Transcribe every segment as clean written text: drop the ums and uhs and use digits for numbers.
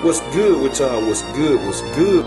What's good with y'all? What's good? What's good?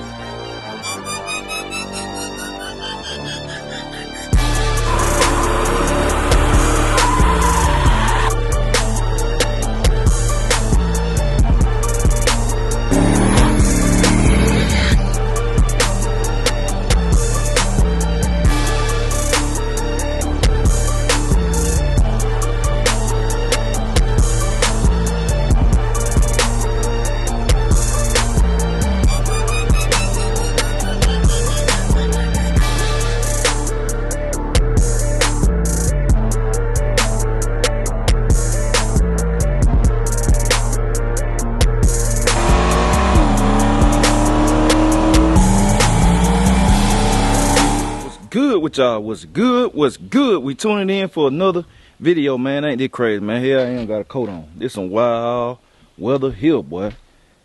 Good with y'all? What's good? What's good? We tuning in for another video, man. Ain't this crazy, man? Here I am, got a coat on. This some wild weather here, boy.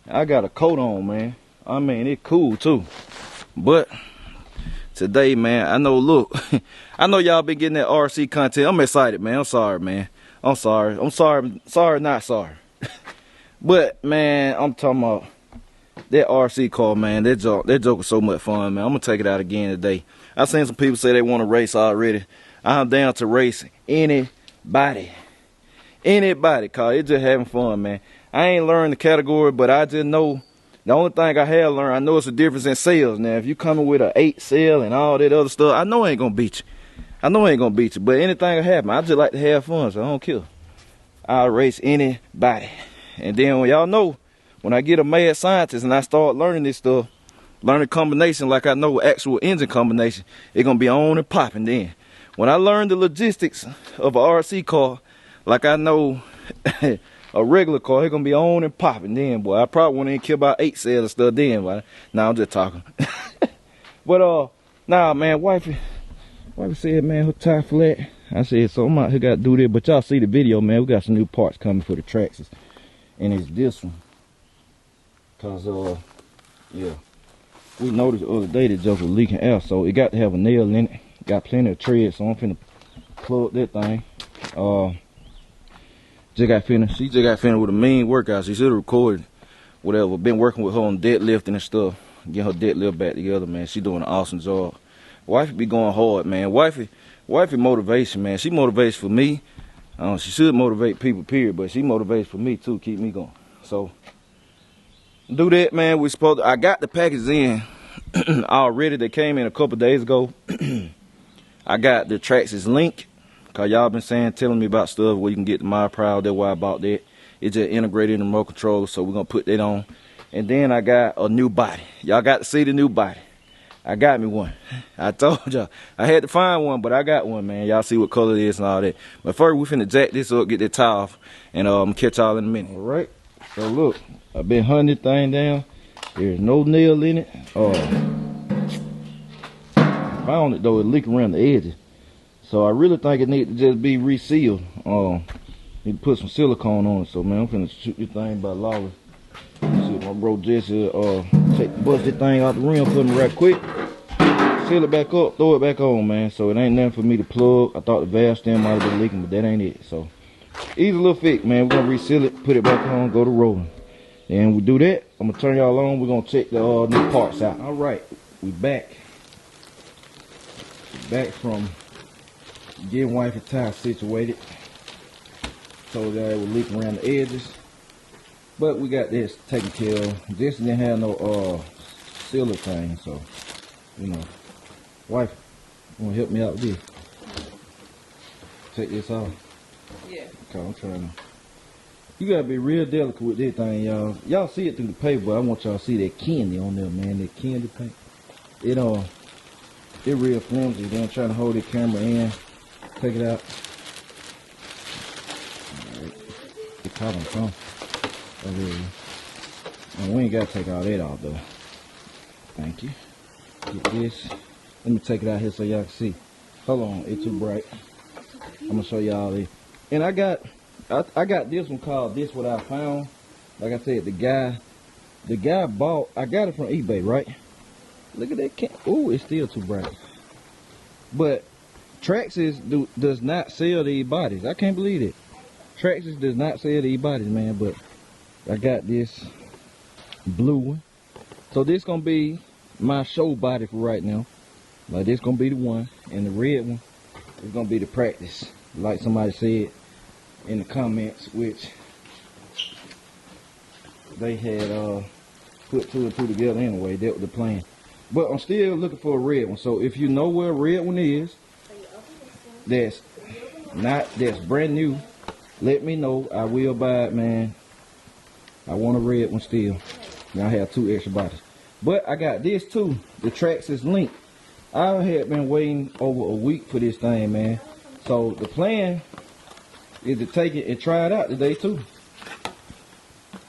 I got a coat on, man. I mean, it cool too. But today, man, I know, look, I know y'all been getting that RC content. I'm excited, man. I'm sorry, man. I'm sorry. Sorry, not sorry. But man, I'm talking about that RC car, man. That joke was so much fun, man. I'm gonna take it out again today. I seen some people say they want to race already. I'm down to race anybody, cause it's just having fun, man. I ain't learned the category, but I just know the only thing I have learned, I know it's a difference in sales. Now, if you coming with an 8 sale and all that other stuff, I know I ain't gonna beat you. But anything will happen. I just like to have fun, so I don't care. I'll race anybody. And then when y'all know, when I get a mad scientist and I start learning this stuff, learning combination like I know actual engine combination, it's gonna be on and popping then. When I learn the logistics of a RC car, like I know a regular car, it's gonna be on and popping then, boy. I probably won't even care about 8 sales and stuff then, but nah, I'm just talking. But nah, man, wifey said, man, her tire flat. I said, so I'm out here got to do this, but y'all see the video, man. We got some new parts coming for the Traxxas, and it's this one. Cause yeah, we noticed the other day that joke was leaking air, so it got to have a nail in it. Got plenty of tread, so I'm finna plug that thing. She just got finished with a mean workout. She should have recorded whatever. Been working with her on deadlifting and stuff, getting her deadlift back together, man. She doing an awesome job. Wifey be going hard, man. Wifey motivation, man. She motivates for me. She should motivate people, period, but she motivates for me too, keep me going. So do that, man. I got the package in already. They came in a couple days ago. I got the Traxxas link, cause y'all been telling me about stuff where you can get the My Proud. That's why I bought that. It just integrated in the remote control, so we're gonna put that on. And then I got a new body. Y'all got to see the new body. I got me one. I told y'all I had to find one, but I got one, man. Y'all see what color it is and all that. But first, we finna jack this up, get that tire off, and catch y'all in a minute. All right. So look, I've been hunting this thing down. There's no nail in it. I found it though, it leaked around the edges. So I really think it needs to just be resealed. Need to put some silicone on it. So man, I'm finna shoot this thing by Lolly. See if my bro Jesse bust this thing out the rim for me right quick. Seal it back up, throw it back on, man. So it ain't nothing for me to plug. I thought the valve stem might have been leaking, but that ain't it. So easy little fix, man. We're gonna reseal it, put it back on, go to rolling. And we do that, I'm gonna turn y'all on. We're gonna check the new parts out. All right, we back from getting wifey tire situated. So that it was leaking around the edges, but we got this taken care of. This didn't have no sealer thing, so you know, wife, you wanna help me out with this? Take this off. Yeah. Okay, I'm trying to. You gotta be real delicate with this thing, y'all. Y'all see it through the paper, but I want y'all to see that candy on there, man. That candy paint. It real flimsy. Then I'm trying to hold the camera in. Take it out. Alright. The column come. Oh, there you go. And we ain't gotta take all that off though. Thank you. Get this. Let me take it out here so y'all can see. Hold on, it's too bright. I'm gonna show y'all this. And I got this one called This What I Found. Like I said, the guy bought, I got it from eBay, right? Look at that can. Oh, it's still too bright. But Traxxas does not sell these bodies. I can't believe it. Traxxas does not sell these bodies, man. But I got this blue one. So this gonna be my show body for right now. Like this gonna be the one, and the red one is gonna be the practice. Like somebody said in the comments, which they had put 2 and 2 together anyway. That was the plan. But I'm still looking for a red one. So if you know where a red one is, that's brand new, let me know. I will buy it, man. I want a red one still. Now I have 2 extra bodies. But I got this too, the Traxxas link. I had been waiting over a week for this thing, man. So the plan is to take it and try it out today too.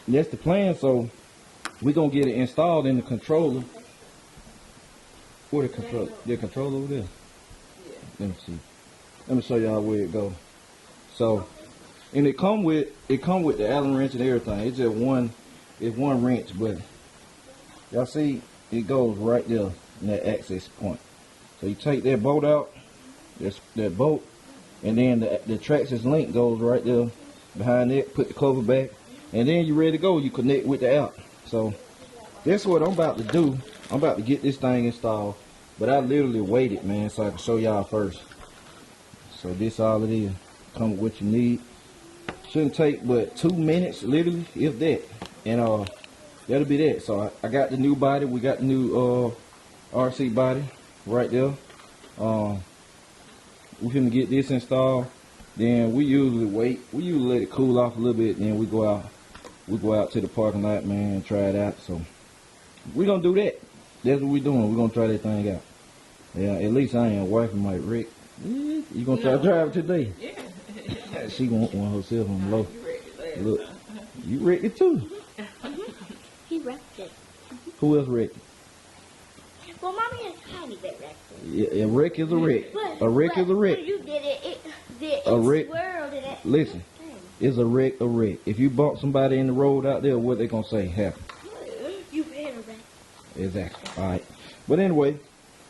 That's the plan. So we're gonna get it installed in the controller. Where the controller? The controller over there. Yeah. Let me see. Let me show y'all where it goes. So, and it come with the Allen wrench and everything. It's just one wrench, but y'all see it goes right there in that access point. So you take that bolt out, that bolt, and then the Traxxas link goes right there behind it. Put the cover back, and then you're ready to go. You connect with the app. So that's what I'm about to do. I'm about to get this thing installed, but I literally waited, man, so I can show y'all first. So this all it is. Come with what you need. Shouldn't take but 2 minutes, literally, if that. And that'll be that. So I got the new body. We got the new RC body right there. We're gonna get this installed. Then we usually wait. We usually let it cool off a little bit. Then we go out. We go out to the parking lot, man, and try it out. So we're gonna do that. That's what we're doing. We're gonna try that thing out. Yeah, at least I ain't wifing like Rick. You gonna try to drive it today? Yeah. She want one herself on the low. Look, you wrecked it too. He wrecked it. Who else wrecked it? Well, mommy is tiny bit wrecked it. Yeah, a wreck is a wreck. A wreck is a wreck. When you did it, it wreck. swirled in it. Listen, it's a wreck, a wreck. If you bump somebody in the road out there, what they gonna say happen? You ran a wreck. Exactly. All right. But anyway,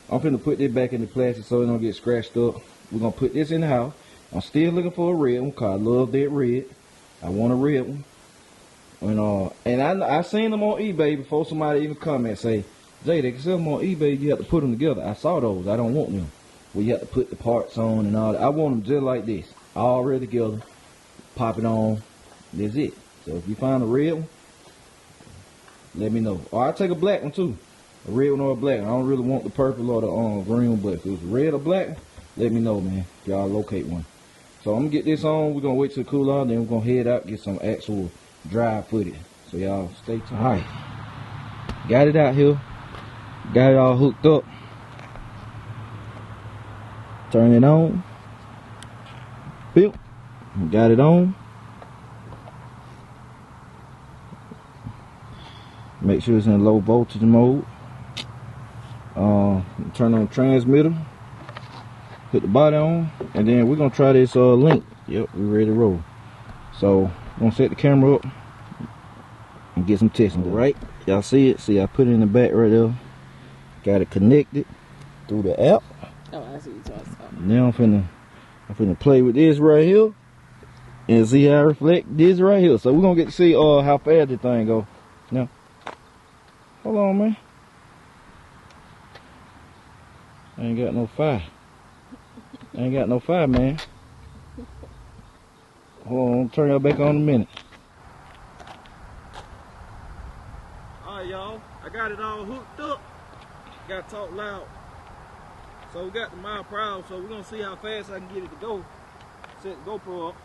I'm finna put this back in the plastic so it don't get scratched up. We're gonna put this in the house. I'm still looking for a red one because I love that red. I want a red one. And I seen them on eBay before somebody even come and say, Jay, they can sell them on eBay. You have to put them together. I saw those. I don't want them. Where you have to put the parts on and all that. I want them just like this. All ready together. Pop it on. That's it. So if you find a red one, let me know. Or I'll take a black one too. A red one or a black one. I don't really want the purple or the green one, but if it's red or black, let me know, man. If y'all locate one. So I'm gonna get this on. We're gonna wait till it cool out, then we're gonna head out, get some actual drive footage. So y'all stay tuned. Alright. Got it out here. Got it all hooked up. Turn it on. Built. Got it on. Make sure it's in low voltage mode. Turn on the transmitter. Put the body on, and then we're gonna try this link. Yep, we're ready to roll. So I'm gonna set the camera up and get some testing done. Right, y'all see it? See, I put it in the back right there. Got it connected through the app. Oh, I see what you're talking about. Now I'm finna play with this right here and see how I reflect this right here. So we're gonna get to see how fast this thing go. Now, hold on, man. I ain't got no fire. I ain't got no fire, man. Hold on, turn y'all back on in a minute. Alright, y'all. I got it all hooked up. Got to talk loud. So we got the mile per hour, so we're gonna see how fast I can get it to go. Set the GoPro up.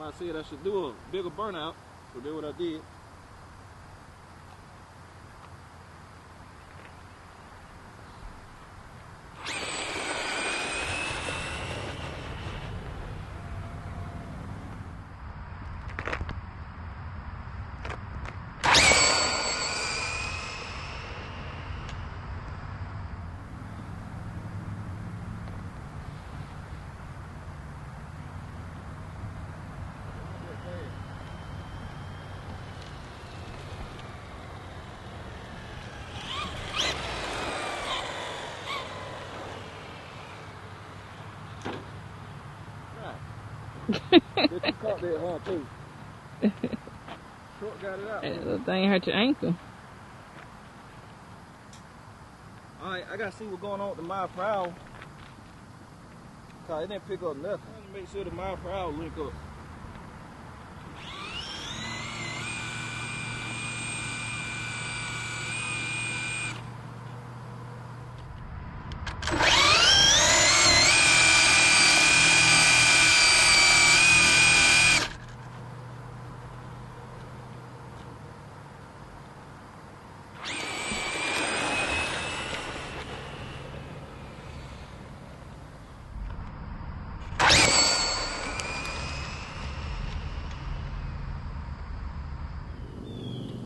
I said I should do a bigger burnout, so that's what I did. you caught that, huh, too? Short got it out. That little thing hurt your ankle. Alright, I gotta see what's going on with the mile per hour. Cause it didn't pick up nothing. I need to make sure the mile per hour link up.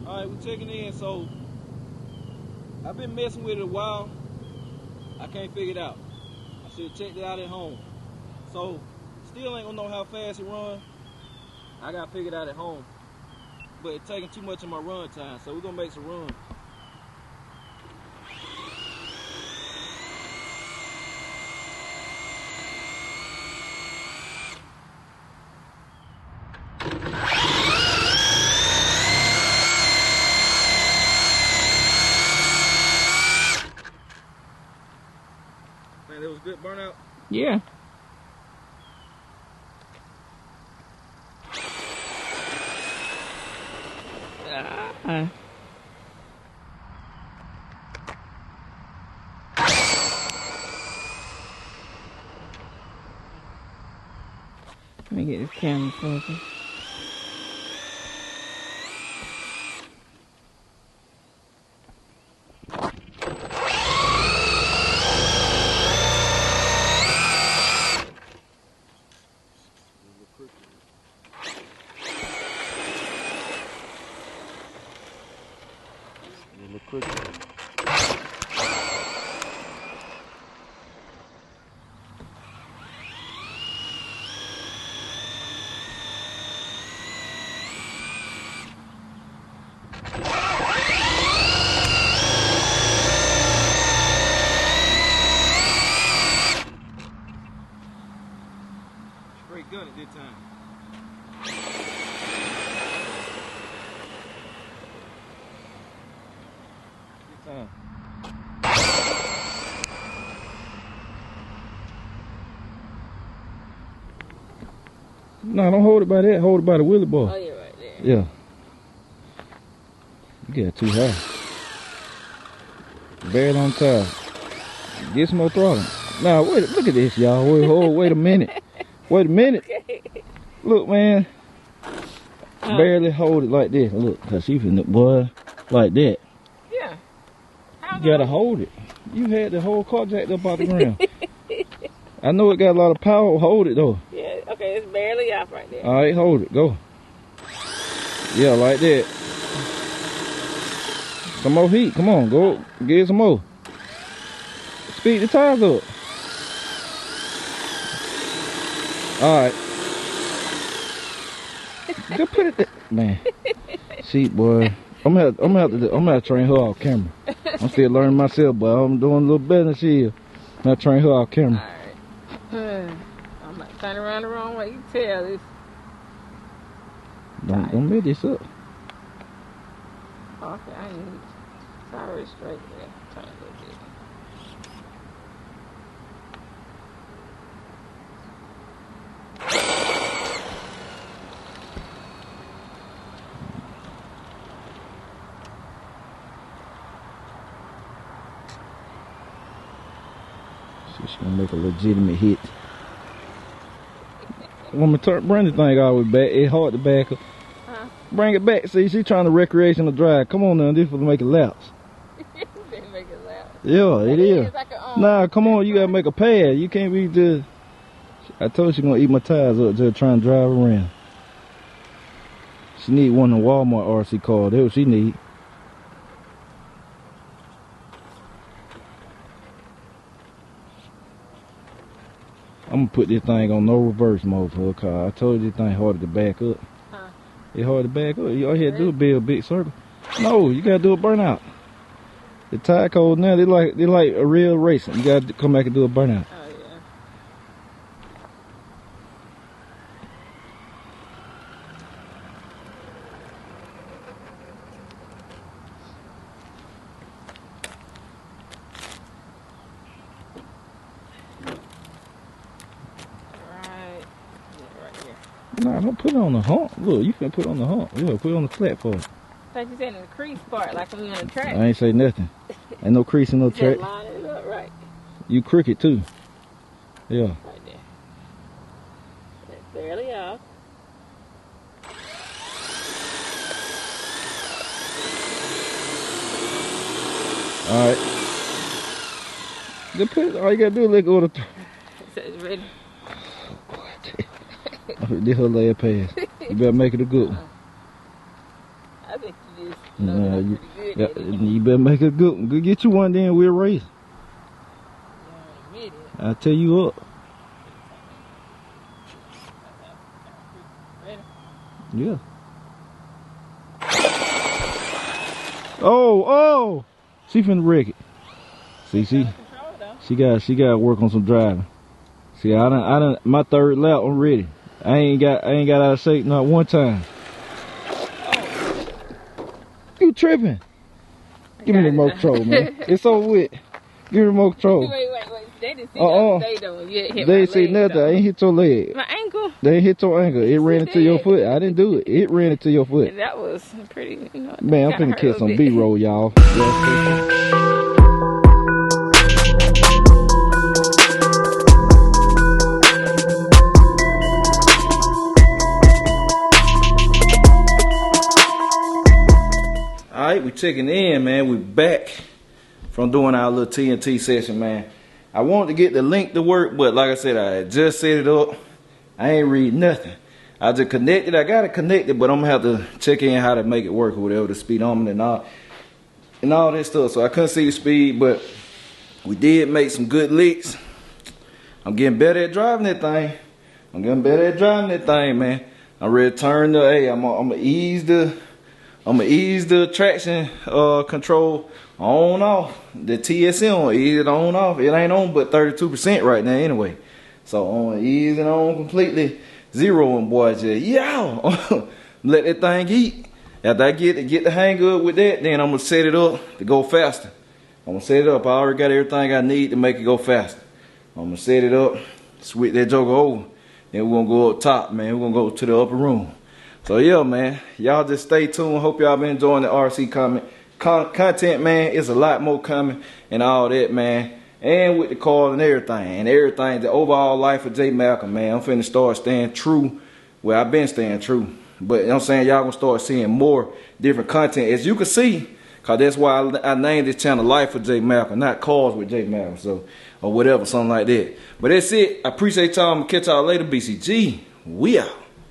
Alright, we're checking in, so I've been messing with it a while. I can't figure it out. I should have checked it out at home. So, still ain't gonna know how fast it runs. I gotta figure it out at home. But it's taking too much of my run time, so we're gonna make some runs. Man, that was good burnout. Yeah. Ah. Let me get this camera focused. Straight gun at this time. Good time. No, don't hold it by that. Hold it by the wheelie bar. Oh, yeah, right there. Yeah. You got too high. Barely on top. Get some more throttle. Now, wait, look at this, y'all. Wait a minute. Wait a minute. Okay. Look, man. Barely hold it like this. Look, cause she finna, boy, like that. Yeah. You gotta hold it. You had the whole car jacked up out the ground. I know it got a lot of power. Hold it though. Yeah, okay, it's barely off right there. Alright, hold it. Go. Yeah, like that. Some more heat. Come on, go. Get some more. Speed the tires up. Alright. Just put it there. Man. See, boy. I'm gonna have to train her off camera. I'm still learning myself, but I'm doing a little better than she is. I'm gonna train her off camera. Alright. I'm not turning around the wrong way. You can tell this. Don't mess this up. Okay, I need it's already straight there. Turn a little bit. She's gonna make a legitimate hit. When I bring the thing all the way back, it's hard to back up. Huh? Bring it back. See, she's trying to recreational drive. Come on now, this for make it laps. They make it loud. Yeah, it is. Like Nah, come on, you gotta make a pad. You can't be just. I told she gonna eat my tires up just trying to drive around. She need one of the Walmart RC cars. That's what she need. I'm gonna put this thing on no reverse mode for her car. I told you this thing hard to back up. Huh? It's hard to back up. All you had to do is build a big circle. No, you gotta do a burnout. The tire code now, they like a real racing. You gotta come back and do a burnout. Oh, yeah. Nah, don't put it on the hump. Look, you can put it on the hump. Yeah, put it on the platform. I thought you said in the crease part, like when we on the track. I ain't say nothing. Ain't no crease in no track. Just line it up right. You crooked too. Yeah. Right there. That's barely off. Alright. Just put it, all you gotta do is let go of the So it's ready. this her last pass. You better make it a good one. I think you just Nah, loaded up pretty good. at it. you better make it a good one. Go get you one, then we'll race. You ain't I'll tell you up. ready. Yeah. Oh! She finna wreck it. See, Control though. she got to work on some driving. See, I done, my third lap, I'm ready. I ain't got out of shape not one time. You tripping? Give me the remote control, man. It's over with. Give me the remote control. Wait. They didn't see nothing. They don't yet hit They my ain't see leg, nothing. though. I ain't hit your leg. My ankle. They ain't hit your ankle. It ran into your foot. I didn't do it. It ran into your foot. That was pretty, you know. Man, I'm kinda finna hurt a catch some little bit. B-roll, y'all. Alright, we checking in, man. We back from doing our little TNT session, man. I wanted to get the link to work, but like I said, I had just set it up. I ain't read nothing. I just connected. I got it connected, but I'm gonna have to check in how to make it work or whatever, the speedometer and all that stuff. So I couldn't see the speed, but we did make some good licks. I'm getting better at driving that thing. Man. I'm ready to turn the, hey, I'm gonna ease the traction control on off. The TSM, ease it on off. It ain't on but 32% right now anyway. So I'm gonna ease it on completely. Zeroing, boy, just let that thing eat. After I get the hang of it with that, then I'm gonna set it up to go faster. I'm gonna set it up. I already got everything I need to make it go faster. I'm gonna set it up, switch that joker over. Then we're gonna go up top, man. We're gonna go to the upper room. So yeah, man, y'all just stay tuned. Hope y'all been enjoying the RC content, man. It's a lot more coming and all that, man. And with the car and everything, the overall life of JMalcom, man. I'm finna start staying true. Well, I've been staying true, but you know what I'm saying, y'all gonna start seeing more different content, as you can see, cause that's why I named this channel Life of JMalcom, not Cars with JMalcom, so or whatever, something like that. But that's it. I appreciate y'all. I'm gonna catch y'all later. BCG, we out.